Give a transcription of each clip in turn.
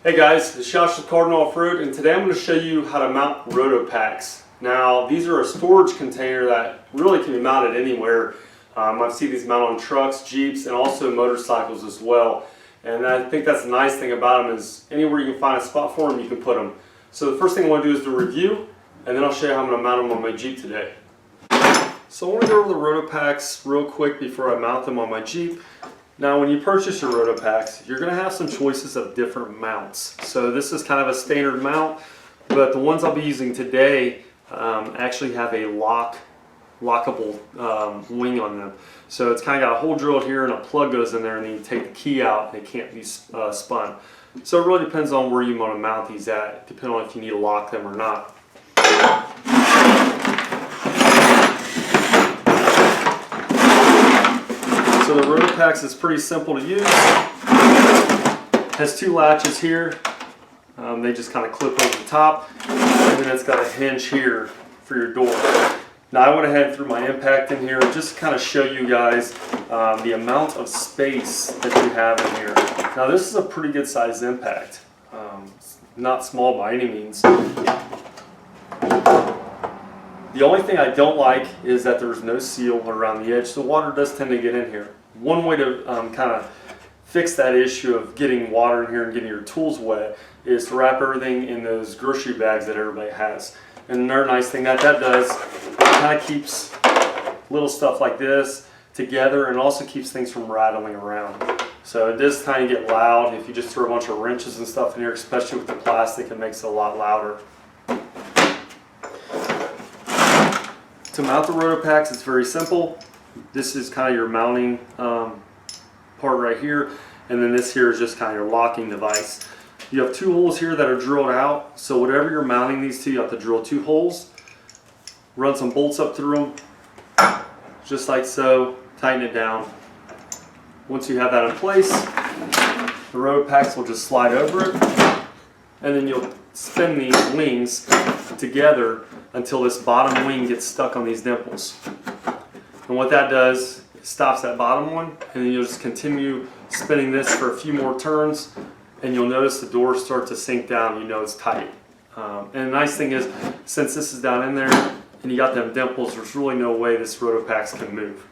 Hey guys, it's Josh with Cardinal Offroad, and today I'm going to show you how to mount Rotopax. Now, these are a storage container that really can be mounted anywhere. I've seen these mounted on trucks, Jeeps, and also motorcycles as well. And I think that's the nice thing about them is anywhere you can find a spot for them, you can put them. So the first thing I want to do is to review, and then I'll show you how I'm going to mount them on my Jeep today. So I want to go over the Rotopax real quick before I mount them on my Jeep. Now when you purchase your Rotopax, you're going to have some choices of different mounts. So this is kind of a standard mount, but the ones I'll be using today actually have a lockable wing on them. So it's kind of got a hole drilled here and a plug goes in there, and then you take the key out and it can't be spun. So it really depends on where you want to mount these at, depending on if you need to lock them or not. So the Rotopax is pretty simple to use. Has two latches here. They just kind of clip over the top, and then it's got a hinge here for your door. Now I went ahead and threw my impact in here just to kind of show you guys the amount of space that you have in here. Now this is a pretty good sized impact. It's not small by any means. The only thing I don't like is that there's no seal around the edge, so water does tend to get in here. One way to kind of fix that issue of getting water in here and getting your tools wet is to wrap everything in those grocery bags that everybody has. And another nice thing that does, it kind of keeps little stuff like this together and also keeps things from rattling around. So it does kind of get loud if you just throw a bunch of wrenches and stuff in here, especially with the plastic, it makes it a lot louder. To mount the Rotopax, it's very simple. This is kind of your mounting part right here, and then this here is just kind of your locking device. You have two holes here that are drilled out, so whatever you're mounting these to, you have to drill two holes, run some bolts up through them, just like so, tighten it down. Once you have that in place, the Rotopax will just slide over it, and then you'll spin these wings together until this bottom wing gets stuck on these dimples. And what that does, it stops that bottom one, and then you'll just continue spinning this for a few more turns, and you'll notice the doors start to sink down. You know it's tight. And the nice thing is, since this is down in there and you got them dimples, there's really no way this Rotopax can move.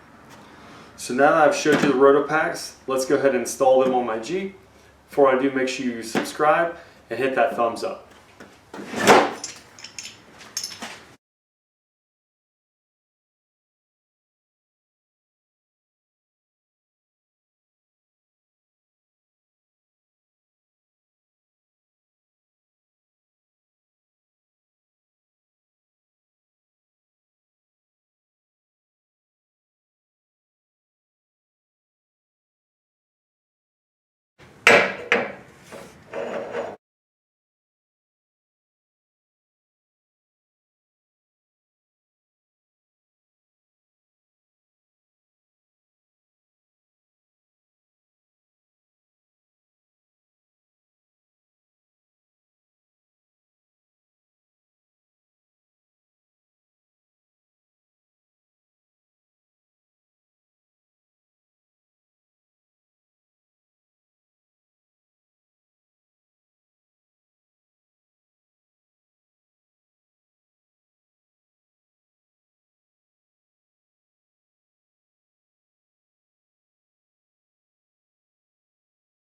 So now that I've showed you the Rotopax, let's go ahead and install them on my Jeep. Before I do, make sure you subscribe and hit that thumbs up.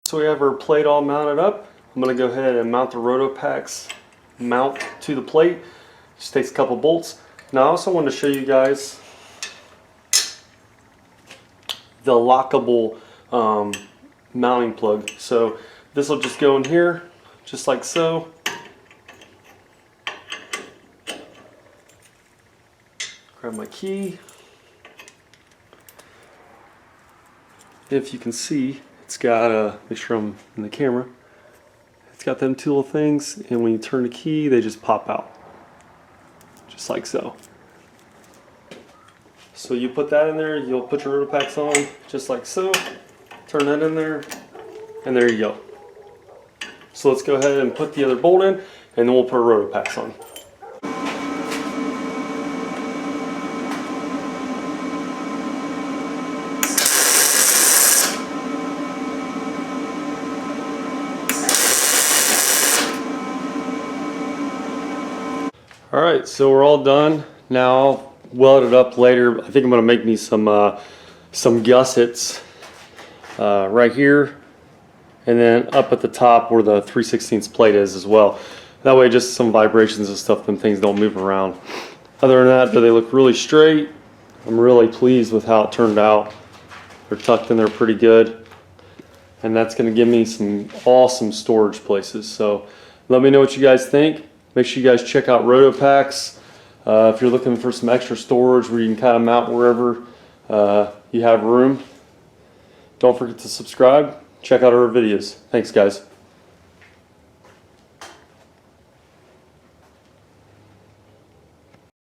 So we have our plate all mounted up. I'm going to go ahead and mount the Rotopax mount to the plate. Just takes a couple bolts. Now I also want to show you guys the lockable mounting plug. So this will just go in here, just like so. Grab my key. If you can see, it's got, make sure I'm in the camera, it's got them two little things, and when you turn the key, they just pop out. Just like so. So you put that in there, you'll put your Rotopax on, just like so, turn that in there, and there you go. So let's go ahead and put the other bolt in, and then we'll put a Rotopax on. Alright, so we're all done. Now I'll weld it up later. I think I'm going to make me some gussets right here, and then up at the top where the 3/16 plate is as well. That way just some vibrations and stuff, them things don't move around. Other than that, they look really straight. I'm really pleased with how it turned out. They're tucked in there pretty good. And that's going to give me some awesome storage places. So let me know what you guys think. Make sure you guys check out Rotopax. If you're looking for some extra storage where you can kind of mount wherever you have room. Don't forget to subscribe. Check out our videos. Thanks, guys.